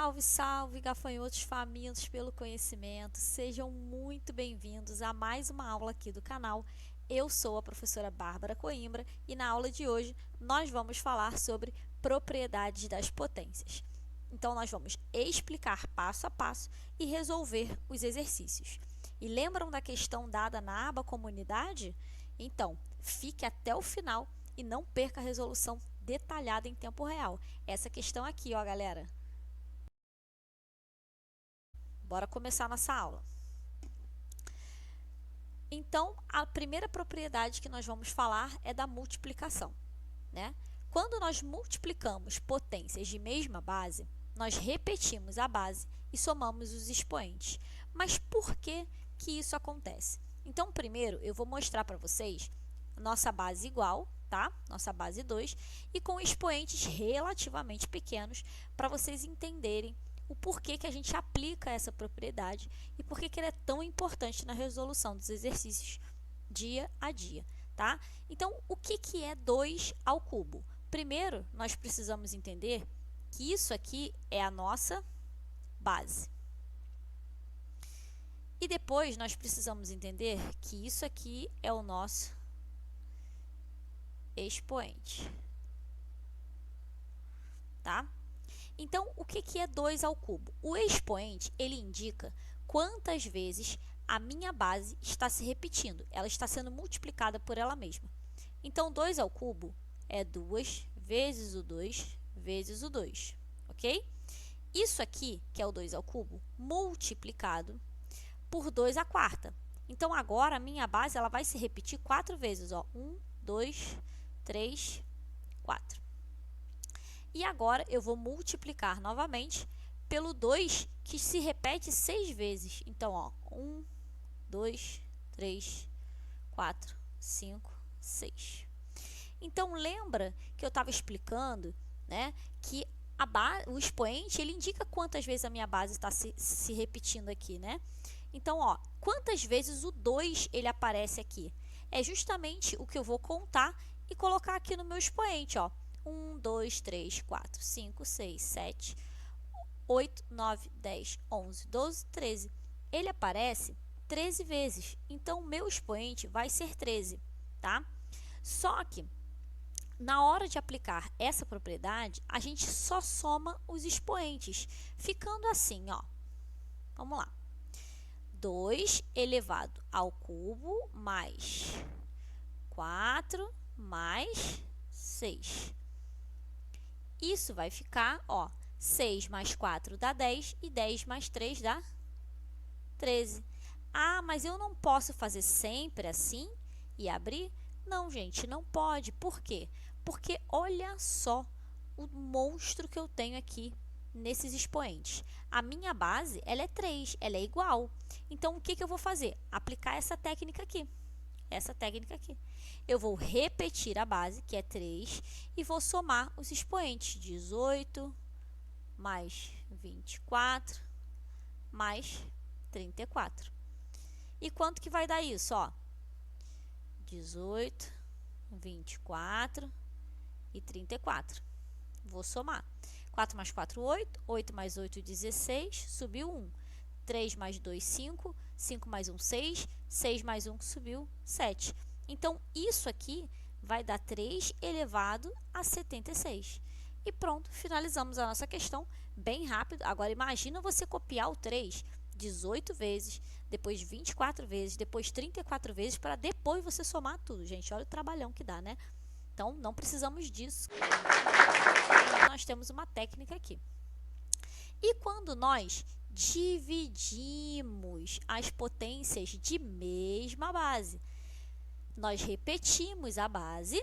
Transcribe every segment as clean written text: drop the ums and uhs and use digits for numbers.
Salve, salve, gafanhotos famintos pelo conhecimento. Sejam muito bem-vindos a mais uma aula aqui do canal. Eu sou a professora Bárbara Coimbra e na aula de hoje nós vamos falar sobre propriedades das potências. Então, nós vamos explicar passo a passo e resolver os exercícios. E lembram da questão dada na aba Comunidade? Então, fique até o final e não perca a resolução detalhada em tempo real. Essa questão aqui, ó, galera. Bora começar nossa aula. Então, a primeira propriedade que nós vamos falar é da multiplicação, né? Quando nós multiplicamos potências de mesma base, nós repetimos a base e somamos os expoentes. Mas por que isso acontece? Então, primeiro, eu vou mostrar para vocês nossa base igual, tá? Nossa base 2, e com expoentes relativamente pequenos, para vocês entenderem o porquê que a gente aplica essa propriedade e por que ela é tão importante na resolução dos exercícios dia a dia, tá? Então, o que é 2 ao cubo? Primeiro, nós precisamos entender que isso aqui é a nossa base. E depois, nós precisamos entender que isso aqui é o nosso expoente, tá? Então, o que é 2 ao cubo? O expoente, ele indica quantas vezes a minha base está se repetindo. Ela está sendo multiplicada por ela mesma. Então, 2 ao cubo é 2 vezes o 2 vezes o 2, ok? Isso aqui, que é o 2 ao cubo, multiplicado por 2 à quarta. Então, agora, a minha base ela vai se repetir 4 vezes. Ó. 1, 2, 3, 4. E agora, eu vou multiplicar novamente pelo 2, que se repete 6 vezes. Então, ó, 1, 2, 3, 4, 5, 6. Então, lembra que eu estava explicando, né, que o expoente, ele indica quantas vezes a minha base está se repetindo aqui, né? Então, ó, quantas vezes o 2 ele aparece aqui? É justamente o que eu vou contar e colocar aqui no meu expoente, ó. 1, 2, 3, 4, 5, 6, 7, 8, 9, 10, 11, 12, 13. Ele aparece 13 vezes, então o meu expoente vai ser 13, tá? Só que, na hora de aplicar essa propriedade, a gente só soma os expoentes, ficando assim, ó. Vamos lá. 2 elevado ao cubo mais 4 mais 6. Isso vai ficar, ó, 6 mais 4 dá 10 e 10 mais 3 dá 13. Ah, mas eu não posso fazer sempre assim e abrir? Não, gente, não pode. Por quê? Porque olha só o monstro que eu tenho aqui nesses expoentes. A minha base, ela é 3, ela é igual. Então, o que eu vou fazer? Aplicar essa técnica aqui. Eu vou repetir a base, que é 3, e vou somar os expoentes. 18 mais 24 mais 34. E quanto que vai dar isso? Ó, 18, 24 e 34. Vou somar. 4 mais 4, 8. 8 mais 8, 16. Subiu 1. 3 mais 2, 5. 5 mais 1, 6. 6 mais 1, subiu 7. Então, isso aqui vai dar 3 elevado a 76. E pronto, finalizamos a nossa questão bem rápido. Agora, imagina você copiar o 3 18 vezes, depois 24 vezes, depois 34 vezes, para depois você somar tudo. Gente, olha o trabalhão que dá, né? Então, não precisamos disso. Nós temos uma técnica aqui. E quando nós dividimos as potências de mesma base, nós repetimos a base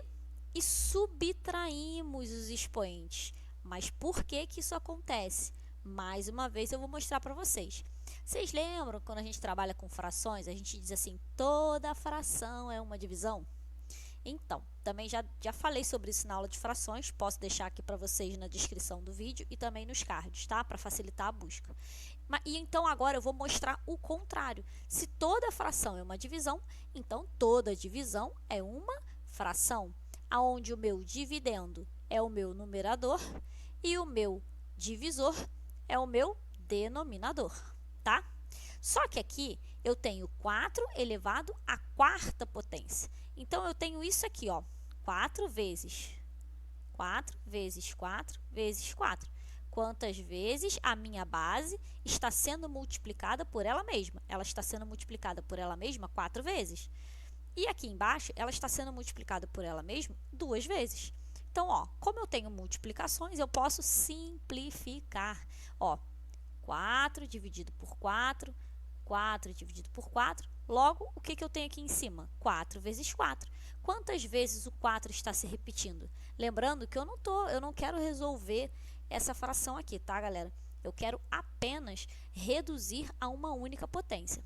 e subtraímos os expoentes. Mas por que isso acontece? Mais uma vez eu vou mostrar para vocês. Vocês lembram quando a gente trabalha com frações, a gente diz assim, toda fração é uma divisão? Então, também já falei sobre isso na aula de frações, posso deixar aqui para vocês na descrição do vídeo e também nos cards, tá? Para facilitar a busca. E então, agora eu vou mostrar o contrário. Se toda fração é uma divisão, então toda divisão é uma fração, onde o meu dividendo é o meu numerador e o meu divisor é o meu denominador, tá? Só que aqui eu tenho 4 elevado à quarta potência. Então, eu tenho isso aqui, ó, 4 vezes 4 vezes 4 vezes 4. Quantas vezes a minha base está sendo multiplicada por ela mesma? Ela está sendo multiplicada por ela mesma 4 vezes. E aqui embaixo, ela está sendo multiplicada por ela mesma 2 vezes. Então, ó, como eu tenho multiplicações, eu posso simplificar. Ó, 4 dividido por 4, 4 dividido por 4. Logo, o que eu tenho aqui em cima? 4 vezes 4. Quantas vezes o 4 está se repetindo? Lembrando que eu não quero resolver essa fração aqui, tá, galera? Eu quero apenas reduzir a uma única potência.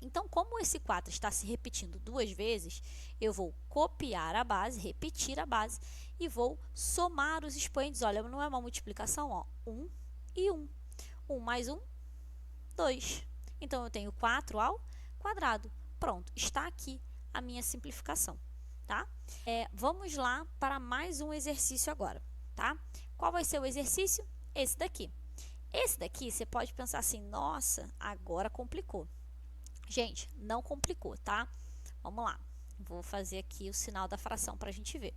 Então, como esse 4 está se repetindo 2 vezes, eu vou copiar a base, repetir a base e vou somar os expoentes. Olha, não é uma multiplicação, ó, 1 e 1. 1 mais 1, 2. Então, eu tenho 4 ao quadrado. Pronto, está aqui a minha simplificação, tá? Vamos lá para mais um exercício agora, tá? Qual vai ser o exercício? Esse daqui. Esse daqui, você pode pensar assim, nossa, agora complicou. Gente, não complicou, tá? Vamos lá. Vou fazer aqui o sinal da fração para a gente ver.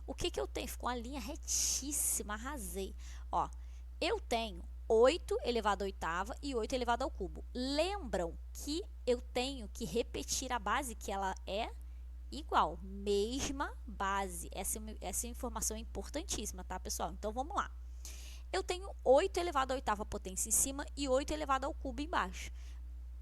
O que eu tenho? Ficou uma linha retíssima, arrasei. Ó, eu tenho 8 elevado à oitava e 8 elevado ao cubo. Lembram que eu tenho que repetir a base, que ela é igual, mesma base. Essa informação é importantíssima, tá, pessoal? Então, vamos lá. Eu tenho 8 elevado à oitava potência em cima e 8 elevado ao cubo embaixo.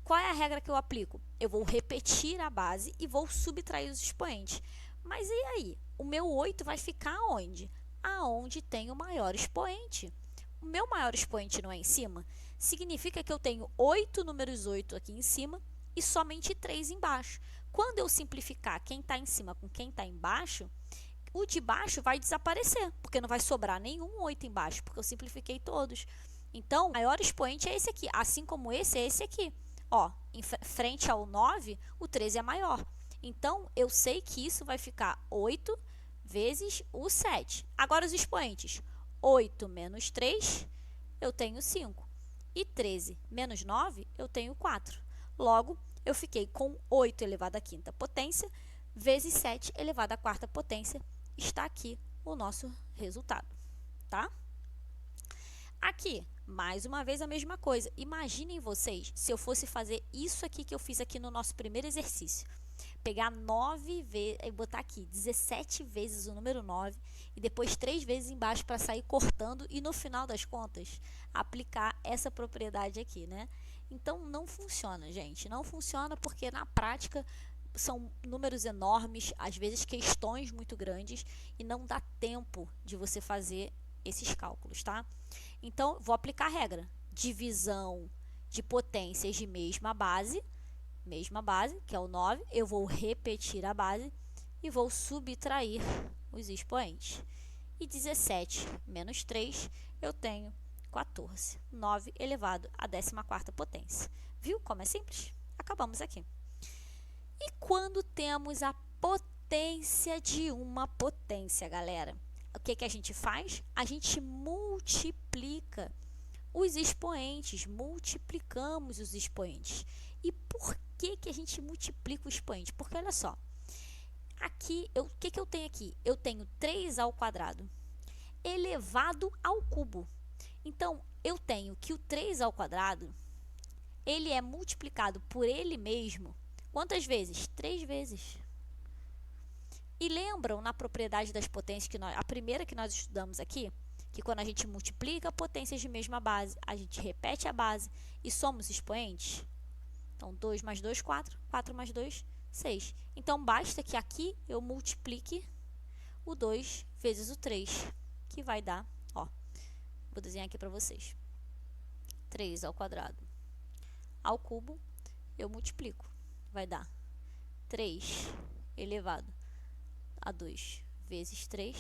Qual é a regra que eu aplico? Eu vou repetir a base e vou subtrair os expoentes. Mas e aí? O meu 8 vai ficar onde? Aonde tem o maior expoente. O meu maior expoente não é em cima? Significa que eu tenho 8 números 8 aqui em cima e somente 3 embaixo. Quando eu simplificar quem está em cima com quem está embaixo, o de baixo vai desaparecer, porque não vai sobrar nenhum 8 embaixo, porque eu simplifiquei todos. Então, o maior expoente é esse aqui, assim como esse é esse aqui. Ó, em frente ao 9, o 13 é maior. Então, eu sei que isso vai ficar 8 vezes o 7. Agora, os expoentes. 8 menos 3, eu tenho 5. E 13 menos 9, eu tenho 4. Logo, eu fiquei com 8 elevado à quinta potência vezes 7 elevado à quarta potência. Está aqui o nosso resultado, tá? Aqui, mais uma vez a mesma coisa. Imaginem vocês se eu fosse fazer isso aqui que eu fiz aqui no nosso primeiro exercício. Pegar 9 vezes, e botar aqui 17 vezes o número 9 e depois 3 vezes embaixo para sair cortando e no final das contas aplicar essa propriedade aqui, né? Então não funciona, gente. Não funciona porque na prática são números enormes, às vezes questões muito grandes e não dá tempo de você fazer esses cálculos, tá? Então, vou aplicar a regra. Divisão de potências de mesma base, que é o 9, eu vou repetir a base e vou subtrair os expoentes. E 17 menos 3, eu tenho 14. 9 elevado à 14ª potência. Viu como é simples? Acabamos aqui. E quando temos a potência de uma potência, galera? O que a gente faz? A gente multiplica os expoentes, multiplicamos os expoentes. E por que a gente multiplica o expoente? Porque olha só, aqui, o que eu tenho aqui? Eu tenho 3 ao quadrado elevado ao cubo. Então, eu tenho que o 3 ao quadrado, ele é multiplicado por ele mesmo, quantas vezes? 3 vezes. E lembram na propriedade das potências, a primeira que nós estudamos aqui, que quando a gente multiplica potências de mesma base, a gente repete a base e soma os expoentes? Então, 2 mais 2, 4. 4 mais 2, 6. Então, basta que aqui eu multiplique o 2 vezes o 3, que vai dar, ó, vou desenhar aqui para vocês. 3 ao quadrado ao cubo, eu multiplico. Vai dar 3 elevado a 2 vezes 3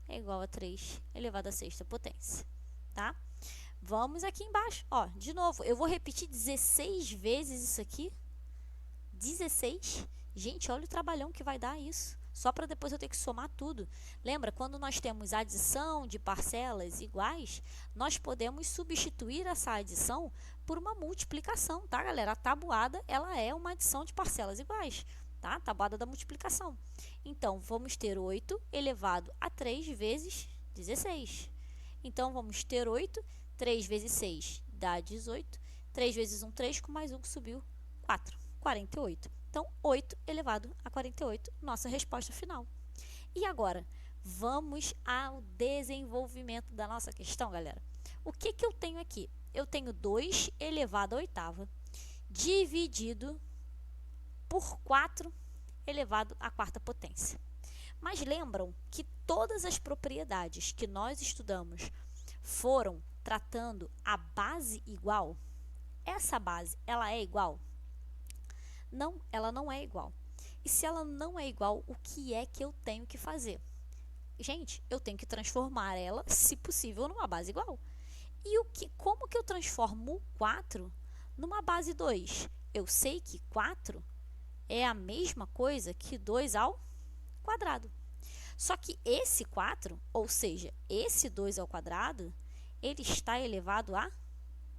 é igual a 3 elevado à sexta potência, tá? Vamos aqui embaixo, ó, de novo, eu vou repetir 16 vezes isso aqui. 16? Gente, olha o trabalhão que vai dar isso. só para depois eu ter que somar tudo. Lembra, quando nós temos adição de parcelas iguais, nós podemos substituir essa adição por uma multiplicação, tá, galera? A tabuada, ela é uma adição de parcelas iguais, tá? A tabuada da multiplicação. Então, vamos ter 8 elevado a 3 vezes 16. Então, vamos ter 8, 3 vezes 6 dá 18, 3 vezes 1, 3, com mais 1 que subiu, 4, 48. Então, 8 elevado a 48, nossa resposta final. E agora, vamos ao desenvolvimento da nossa questão, galera. O que eu tenho aqui? Eu tenho 2 elevado à oitava, dividido por 4 elevado à quarta potência. Mas lembram que todas as propriedades que nós estudamos foram tratando a base igual? Essa base, ela é igual? Não, ela não é igual. E se ela não é igual, o que é que eu tenho que fazer? Gente, eu tenho que transformar ela, se possível, numa base igual. E como que eu transformo o 4 numa base 2? Eu sei que 4 é a mesma coisa que 2 ao quadrado. Só que esse 4, ou seja, esse 2 ao quadrado, ele está elevado à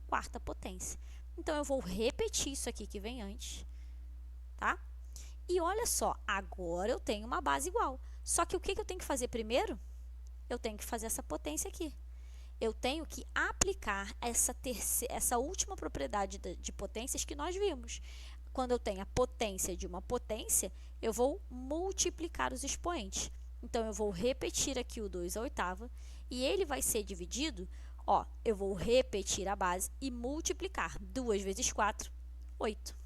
quarta potência. Então, eu vou repetir isso aqui que vem antes, tá? E olha só, agora eu tenho uma base igual. Só que o que eu tenho que fazer primeiro? Eu tenho que fazer essa potência aqui. Eu tenho que aplicar essa última propriedade de potências que nós vimos. Quando eu tenho a potência de uma potência, eu vou multiplicar os expoentes. Então, eu vou repetir aqui o 2 à oitava e ele vai ser dividido, ó, eu vou repetir a base e multiplicar. 2 vezes 4, 8.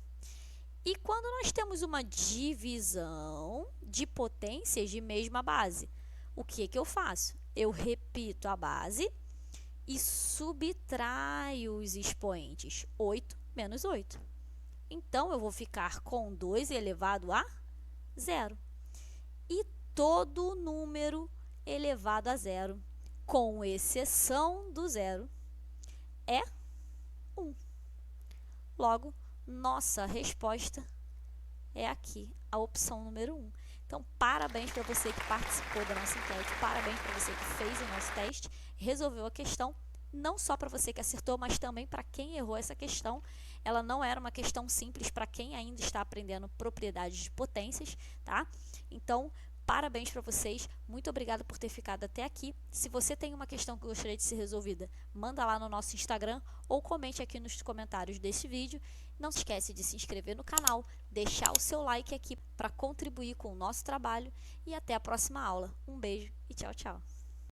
E quando nós temos uma divisão de potências de mesma base, o que eu faço? Eu repito a base e subtraio os expoentes. 8 menos 8. Então, eu vou ficar com 2 elevado a 0. E todo número elevado a 0, com exceção do 0, é 1. Logo, nossa resposta é aqui, a opção número 1. Então, parabéns para você que participou da nossa enquete, parabéns para você que fez o nosso teste, resolveu a questão, não só para você que acertou, mas também para quem errou essa questão. Ela não era uma questão simples para quem ainda está aprendendo propriedades de potências, tá? Então, parabéns para vocês, muito obrigada por ter ficado até aqui. Se você tem uma questão que gostaria de ser resolvida, manda lá no nosso Instagram ou comente aqui nos comentários desse vídeo. Não se esquece de se inscrever no canal, deixar o seu like aqui para contribuir com o nosso trabalho e até a próxima aula. Um beijo e tchau, tchau!